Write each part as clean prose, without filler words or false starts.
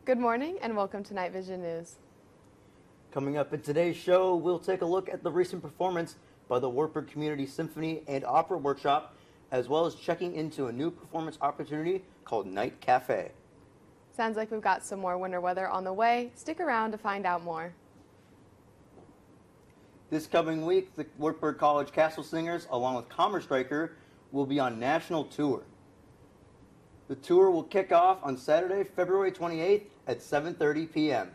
Good morning and welcome to Night Vision News. Coming up in today's show, we'll take a look at the recent performance by the Wartburg Community Symphony and Opera Workshop, as well as checking into a new performance opportunity called Night Cafe. Sounds like we've got some more winter weather on the way. Stick around to find out more. This coming week, the Wartburg College Castle Singers, along with Kammerstreicher, will be on national tour. The tour will kick off on Saturday, February 28th at 7:30 p.m.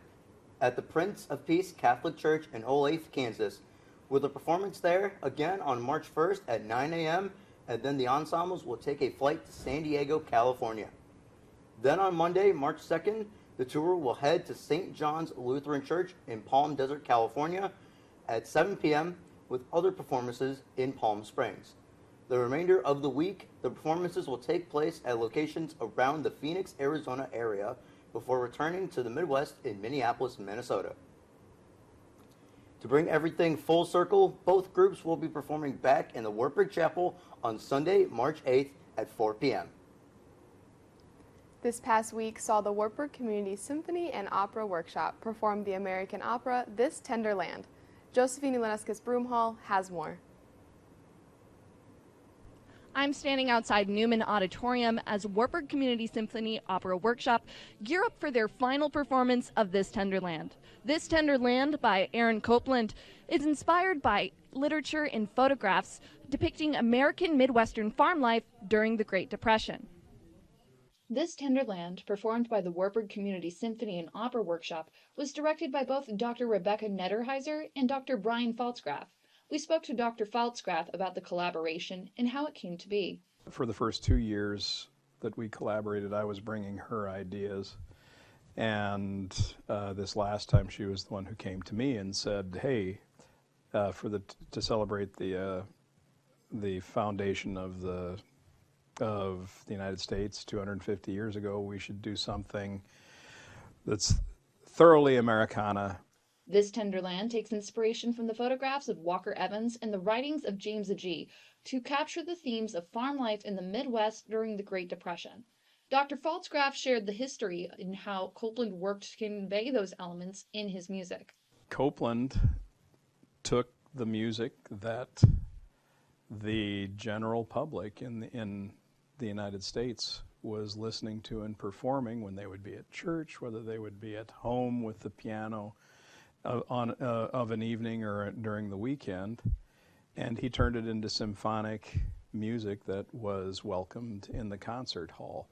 at the Prince of Peace Catholic Church in Olathe, Kansas, with a performance there again on March 1st at 9 a.m., and then the ensembles will take a flight to San Diego, California. Then on Monday, March 2nd, the tour will head to St. John's Lutheran Church in Palm Desert, California at 7 p.m. with other performances in Palm Springs. The remainder of the week, the performances will take place at locations around the Phoenix, Arizona area before returning to the Midwest in Minneapolis, Minnesota. To bring everything full circle, both groups will be performing back in the Wartburg Chapel on Sunday, March 8th at 4 p.m. This past week saw the Wartburg Community Symphony and Opera Workshop perform the American opera This Tender Land. Josephine Ionescas-Broomhall has more. I'm standing outside Newman Auditorium as Wartburg Community Symphony Opera Workshop gear up for their final performance of This Tender Land. This Tender Land by Aaron Copland is inspired by literature and photographs depicting American Midwestern farm life during the Great Depression. This Tender Land, performed by the Wartburg Community Symphony and Opera Workshop, was directed by both Dr. Rebecca Netterheiser and Dr. Brian Faltzgraf. We spoke to Dr. Faltzgraf about the collaboration and how it came to be. For the first 2 years that we collaborated, I was bringing her ideas. And this last time she was the one who came to me and said, hey, to celebrate the foundation of the United States 250 years ago, we should do something that's thoroughly Americana. This Tender Land takes inspiration from the photographs of Walker Evans and the writings of James Agee to capture the themes of farm life in the Midwest during the Great Depression. Dr. Faltzgraf shared the history and how Copland worked to convey those elements in his music. Copland took the music that the general public in the United States was listening to and performing when they would be at church, whether they would be at home with the piano of an evening or during the weekend, and he turned it into symphonic music that was welcomed in the concert hall.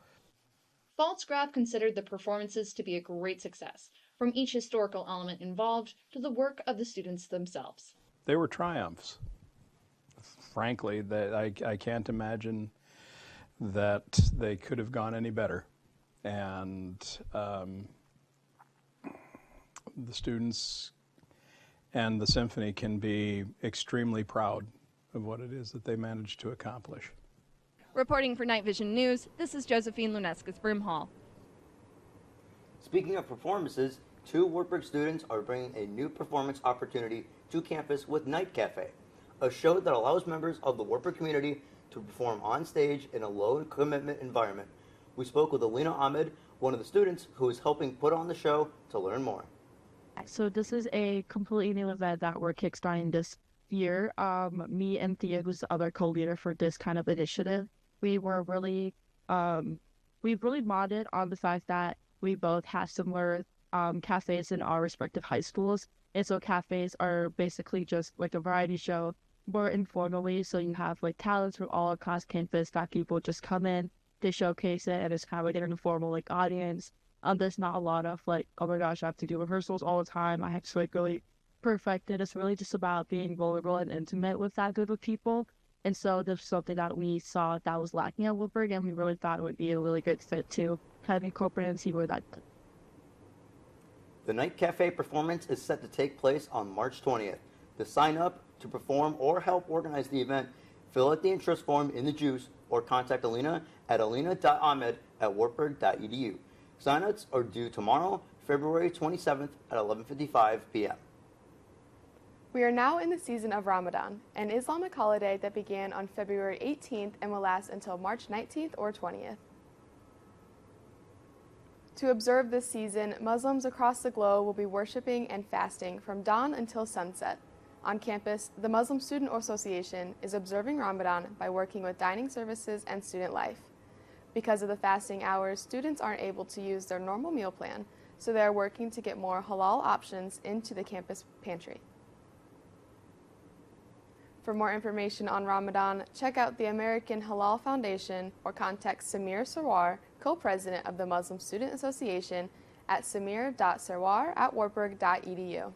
Faltzgraf considered the performances to be a great success, from each historical element involved to the work of the students themselves. They were triumphs. Frankly, that I can't imagine that they could have gone any better. And the students and the symphony can be extremely proud of what it is that they managed to accomplish. Reporting for Night Vision News, this is Josephine Ionescas-Broomhall. Speaking of performances, 2 Wartburg students are bringing a new performance opportunity to campus with Night Cafe, a show that allows members of the Wartburg community to perform on stage in a low-commitment environment. We spoke with Alina Ahmed, one of the students who is helping put on the show, to learn more. So this is a completely new event that we're kickstarting this year. Me and Thea, who's the other co-leader for this kind of initiative, we really bonded on the fact that we both have similar cafes in our respective high schools. And so cafes are basically just like a variety show, more informally. So you have like talents from all across campus that people just come in, they showcase it, and it's kind of like an informal like audience. There's not a lot of like, oh my gosh, I have to do rehearsals all the time. I have to like really perfect it. It's really just about being vulnerable and intimate with that group of people. And so there's something that we saw that was lacking at Wartburg, and we really thought it would be a really good fit to kind of incorporate and see where that goes. The Night Cafe performance is set to take place on March 20th. To sign up, to perform, or help organize the event, fill out the interest form in the juice or contact Alina at alina.ahmed@wartburg.edu. Sign-ups are due tomorrow, February 27th at 11:55 p.m. We are now in the season of Ramadan, an Islamic holiday that began on February 18th and will last until March 19th or 20th. To observe this season, Muslims across the globe will be worshiping and fasting from dawn until sunset. On campus, the Muslim Student Association is observing Ramadan by working with dining services and student life. Because of the fasting hours, students aren't able to use their normal meal plan, so they are working to get more halal options into the campus pantry. For more information on Ramadan, check out the American Halal Foundation or contact Samir Sarwar, co-president of the Muslim Student Association, at samir.sarwar@wartburg.edu.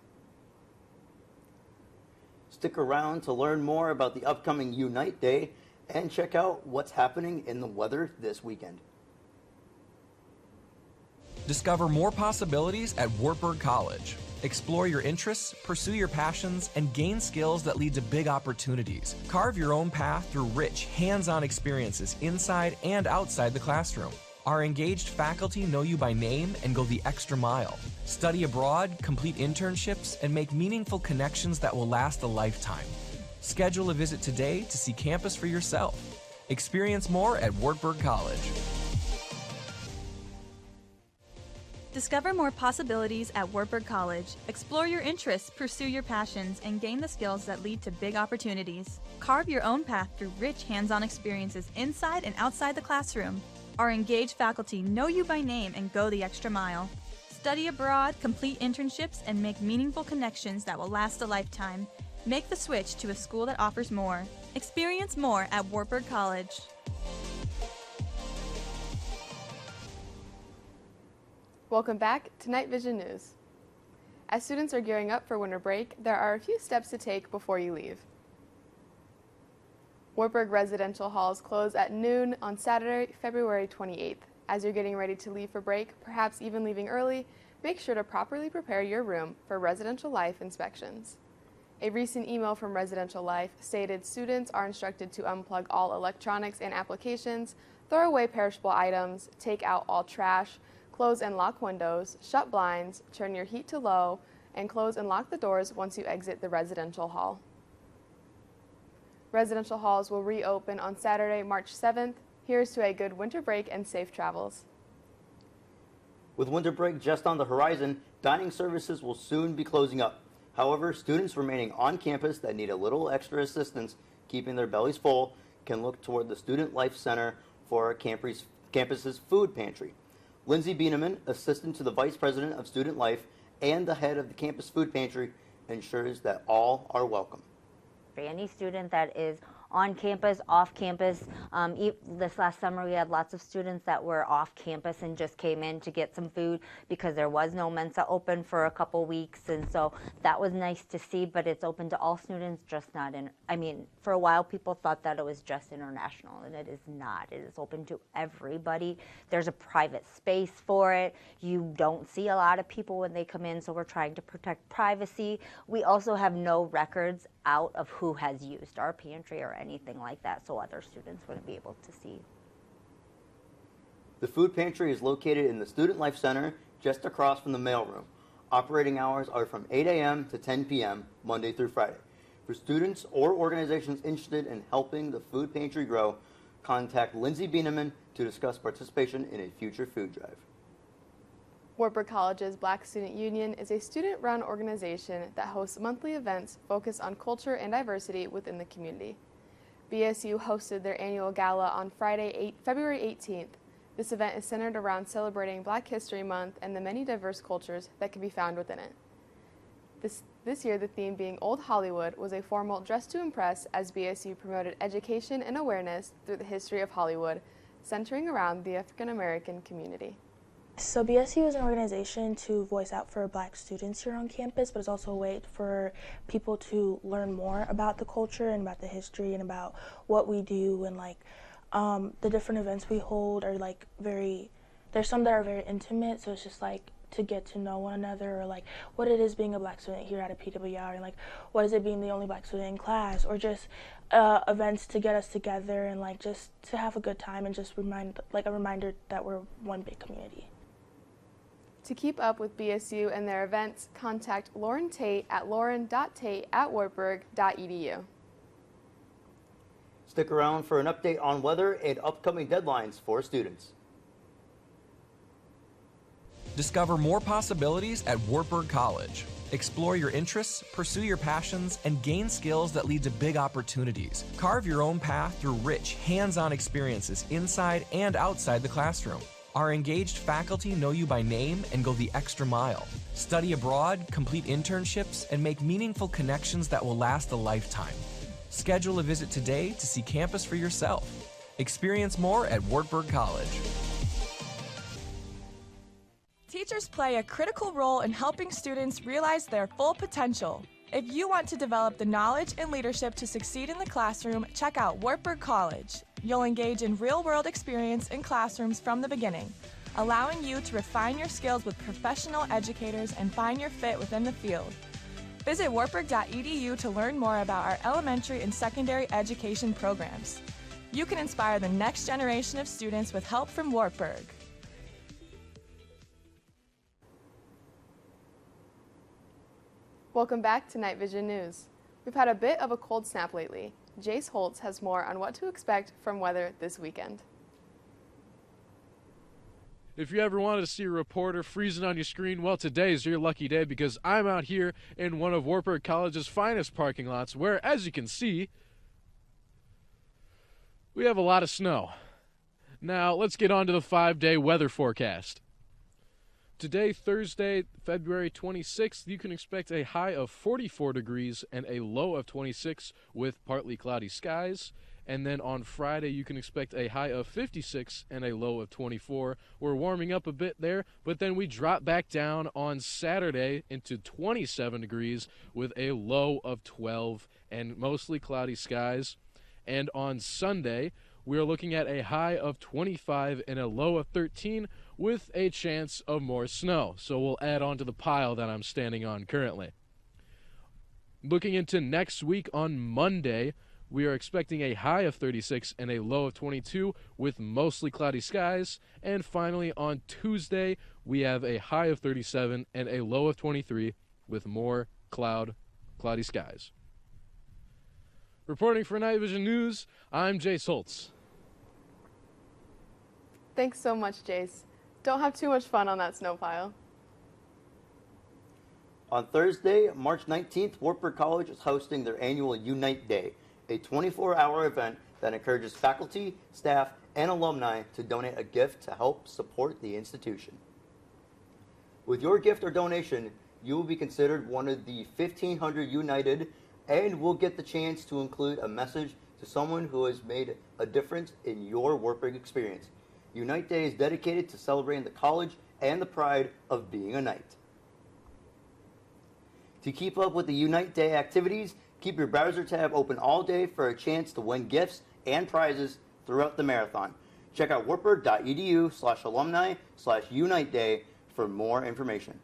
Stick around to learn more about the upcoming Unite Day and check out what's happening in the weather this weekend. Discover more possibilities at Wartburg College. Explore your interests, pursue your passions, and gain skills that lead to big opportunities. Carve your own path through rich, hands-on experiences inside and outside the classroom. Our engaged faculty know you by name and go the extra mile. Study abroad, complete internships, and make meaningful connections that will last a lifetime. Schedule a visit today to see campus for yourself. Experience more at Wartburg College. Discover more possibilities at Wartburg College. Explore your interests, pursue your passions, and gain the skills that lead to big opportunities. Carve your own path through rich hands-on experiences inside and outside the classroom. Our engaged faculty know you by name and go the extra mile. Study abroad, complete internships, and make meaningful connections that will last a lifetime. Make the switch to a school that offers more. Experience more at Wartburg College. Welcome back to Night Vision News. As students are gearing up for winter break, there are a few steps to take before you leave. Wartburg residential halls close at noon on Saturday, February 28th. As you're getting ready to leave for break, perhaps even leaving early, make sure to properly prepare your room for Residential Life inspections. A recent email from Residential Life stated students are instructed to unplug all electronics and applications, throw away perishable items, take out all trash, close and lock windows, shut blinds, turn your heat to low, and close and lock the doors once you exit the residential hall. Residential halls will reopen on Saturday, March 7th. Here's to a good winter break and safe travels. With winter break just on the horizon, dining services will soon be closing up. However, students remaining on campus that need a little extra assistance keeping their bellies full can look toward the Student Life Center for our campus's food pantry. Lindsay Bieneman, assistant to the vice president of Student Life and the head of the campus food pantry, ensures that all are welcome. Any student that is on campus, off campus. This last summer we had lots of students that were off campus and just came in to get some food because there was no Mensa open for a couple weeks, and so that was nice to see, but it's open to all students, just not in, for a while people thought that it was just international, and it is not. It is open to everybody. There's a private space for it. You don't see a lot of people when they come in, so we're trying to protect privacy. We also have no records out of who has used our pantry or anything like that, so other students wouldn't be able to see. The food pantry is located in the Student Life Center just across from the mailroom. Operating hours are from 8 a.m. to 10 p.m. Monday through Friday. For students or organizations interested in helping the food pantry grow, contact Lindsay Bieneman to discuss participation in a future food drive. Wartburg College's Black Student Union is a student-run organization that hosts monthly events focused on culture and diversity within the community. BSU hosted their annual gala on Friday, February 18th. This event is centered around celebrating Black History Month and the many diverse cultures that can be found within it. This year, the theme being Old Hollywood was a formal dress to impress as BSU promoted education and awareness through the history of Hollywood, centering around the African American community. So BSU is an organization to voice out for Black students here on campus, but it's also a way for people to learn more about the culture and about the history and about what we do, and the different events we hold are there's some that are very intimate, so it's just to get to know one another, or what it is being a Black student here at a PWR, and what is it being the only Black student in class, or just events to get us together and just to have a good time and just a reminder that we're one big community. To keep up with BSU and their events, contact Lauren Tate at lauren.tate@wartburg.edu. Stick around for an update on weather and upcoming deadlines for students. Discover more possibilities at Wartburg College. Explore your interests, pursue your passions, and gain skills that lead to big opportunities. Carve your own path through rich, hands-on experiences inside and outside the classroom. Our engaged faculty know you by name and go the extra mile. Study abroad, complete internships, and make meaningful connections that will last a lifetime. Schedule a visit today to see campus for yourself. Experience more at Wartburg College. Teachers play a critical role in helping students realize their full potential. If you want to develop the knowledge and leadership to succeed in the classroom, check out Wartburg College. You'll engage in real-world experience in classrooms from the beginning, allowing you to refine your skills with professional educators and find your fit within the field. Visit wartburg.edu to learn more about our elementary and secondary education programs. You can inspire the next generation of students with help from Wartburg. Welcome back to Night Vision News. We've had a bit of a cold snap lately. Jace Holtz has more on what to expect from weather this weekend. If you ever wanted to see a reporter freezing on your screen, well, today is your lucky day because I'm out here in one of Wartburg College's finest parking lots where, as you can see, we have a lot of snow. Now, let's get on to the 5-day weather forecast. Today, Thursday, February 26th, you can expect a high of 44 degrees and a low of 26 with partly cloudy skies. And then on Friday, you can expect a high of 56 and a low of 24. We're warming up a bit there, but then we drop back down on Saturday into 27 degrees with a low of 12 and mostly cloudy skies. And on Sunday, we're looking at a high of 25 and a low of 13 with a chance of more snow. So we'll add on to the pile that I'm standing on currently. Looking into next week on Monday, we are expecting a high of 36 and a low of 22 with mostly cloudy skies. And finally on Tuesday, we have a high of 37 and a low of 23 with more cloudy skies. Reporting for Night Vision News, I'm Jace Holtz. Thanks so much, Jace. Don't have too much fun on that snow pile. On Thursday, March 19th, Wartburg College is hosting their annual Unite Day, a 24-hour event that encourages faculty, staff, and alumni to donate a gift to help support the institution. With your gift or donation, you will be considered one of the 1,500 United and will get the chance to include a message to someone who has made a difference in your Wartburg experience. Unite Day is dedicated to celebrating the college and the pride of being a Knight. To keep up with the Unite Day activities, keep your browser tab open all day for a chance to win gifts and prizes throughout the marathon. Check out wartburg.edu/alumni/Unite Day for more information.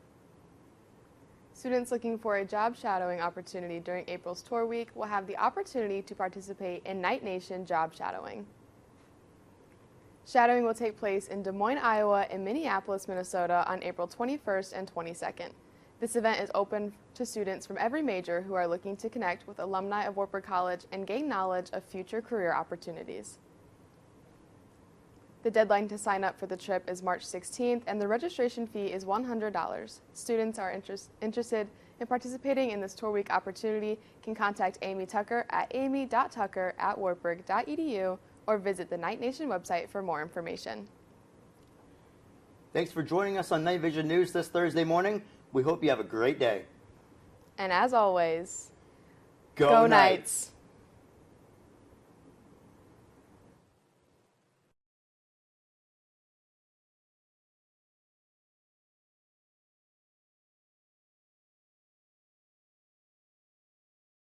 Students looking for a job shadowing opportunity during April's tour week will have the opportunity to participate in Knight Nation Job Shadowing. Shadowing will take place in Des Moines, Iowa, and Minneapolis, Minnesota on April 21st and 22nd. This event is open to students from every major who are looking to connect with alumni of Wartburg College and gain knowledge of future career opportunities. The deadline to sign up for the trip is March 16th, and the registration fee is $100. Students are interested in participating in this tour week opportunity can contact Amy Tucker at amy.tucker@wartburg.edu or visit the Knight Nation website for more information. Thanks for joining us on Night Vision News this Thursday morning. We hope you have a great day. And as always, Go Knights!